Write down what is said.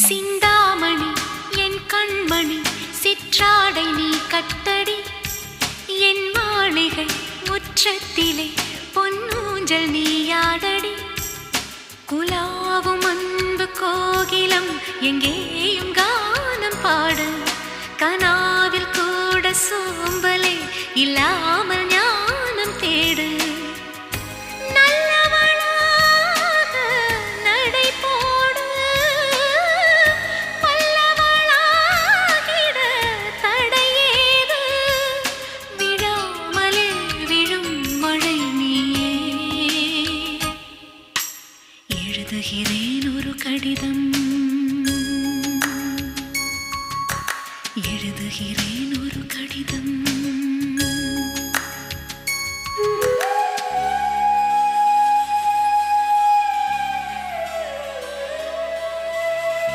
சிந்தாமணி என் கண்மணி சிற்றாடை நீ கட்டடி என் மாளிகை முற்றத்திலே பொன்னூஞ்சல் நீயாடடி குலாவும் அன்பு கோகிலம் எங்கேயும் கானம் பாடு கனாவில் கூட சோம்பலே இல்லாமல் ஞானம் தேடு எழுதுகிறேன் ஒரு கடிதம் எழுதுகிறேன்